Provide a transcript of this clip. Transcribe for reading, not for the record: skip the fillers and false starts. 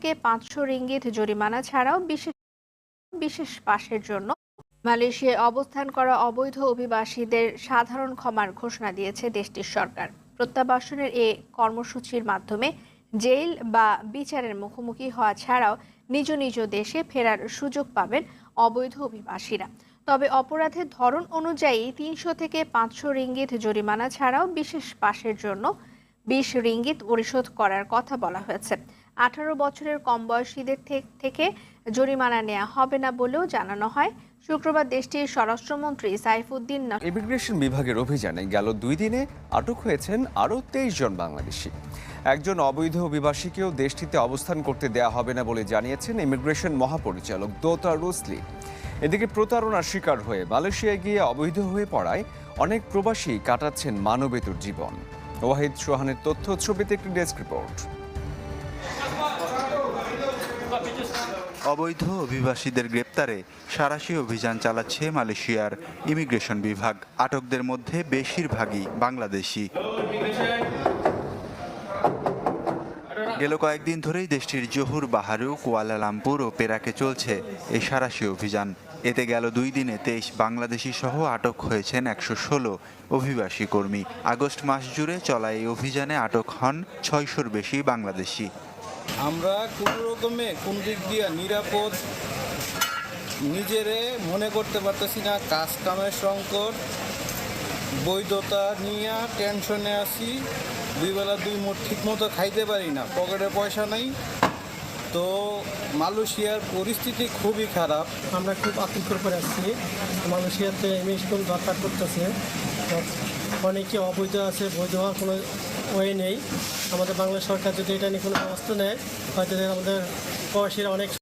থেকে 500 রিঙ্গিত জরিমানা ছাড়াও বিশেষ বিশেষ পাশের জন্য মালয়েশিয়ায় অবস্থান করা অবৈধ অভিবাসীদের সাধারণ ক্ষমার ঘোষণা দিয়েছে দেশটির সরকার। প্রত্যাবাসনের এ কর্মসূচির মাধ্যমে জেল বা বিচারের মুখোমুখি হওয়া ছাড়াও নিজ নিজ দেশে ফেরার সুযোগ পাবেন অবৈধ অভিবাসীরা। তবে অপরাধের ধরন অনুযায়ী 300 থেকে 500 রিঙ্গিত জরিমানা ছাড়াও বিশেষ পাশের জন্য 20 রিঙ্গিত পরিশোধ করার কথা বলা হয়েছে। 18 বছরের কম বয়সীদের থেকে জরিমানা নেওয়া হবে না বলেও জানানো হয়। শুক্রবার দেশটির স্বরাষ্ট্রমন্ত্রী সাইফুদ্দিন ইমিগ্রেশন বিভাগের অভিযানে গেল 2 দিনে আটক হয়েছেন আরও 23 জন বাংলাদেশি। একজন অবৈধ অভিবাসীকেও দেশটিতে অবস্থান করতে দেয়া হবে না বলে জানিয়েছেন ইমিগ্রেশন মহাপরিচালক দোতা রুসলি। এদিকে প্রতারণার শিকার হয়ে মালয়েশিয়ায় গিয়ে অবৈধ হয়ে পড়ায় অনেক প্রবাসী কাটাচ্ছেন মানবেতর জীবন। ওয়াহিদ সোহানের তথ্য, ছবিতে একটি ডেস্ক রিপোর্ট। অবৈধ অভিবাসীদের গ্রেপ্তারে সাঁড়াশি অভিযান চালাচ্ছে মালয়েশিয়ার ইমিগ্রেশন বিভাগ। আটকদের মধ্যে বেশিরভাগই বাংলাদেশি। গেল কয়েকদিন ধরেই দেশটির জোহর, বাহারু, কুয়ালালামপুর ও পেরাকে চলছে এই সাঁড়াশি অভিযান। এতে গেল 2 দিনে 23 বাংলাদেশি সহ আটক হয়েছেন 116 অভিবাসী কর্মী। আগস্ট মাস জুড়ে চলা এই অভিযানে আটক হন 600-র বেশি বাংলাদেশি। আমরা কোনো রকমে কোন দিক দিয়ে নিরাপদ নিজেরে মনে করতে পারতেছি না। কাজ কামের সংকট, বৈধতা নিয়ে টেনশনে আছি। 2 বেলা 2 মুঠ ঠিক মতো খাইতে পারি না, পকেটে পয়সা নাই। তো মালয়েশিয়ার পরিস্থিতি খুবই খারাপ। আমরা খুব আতঙ্কের করে আসছি। মালয়েশিয়াতে ইমিগ্রেশন দরকার করতেছে, অনেকে অবৈধ আছে, বৈধ হওয়ার কোনো ওয়ে নেই। আমাদের বাংলা সরকার যদি এটা নিয়ে কোনো ব্যবস্থা নেয়, হয়তো আমাদের প্রবাসীরা অনেক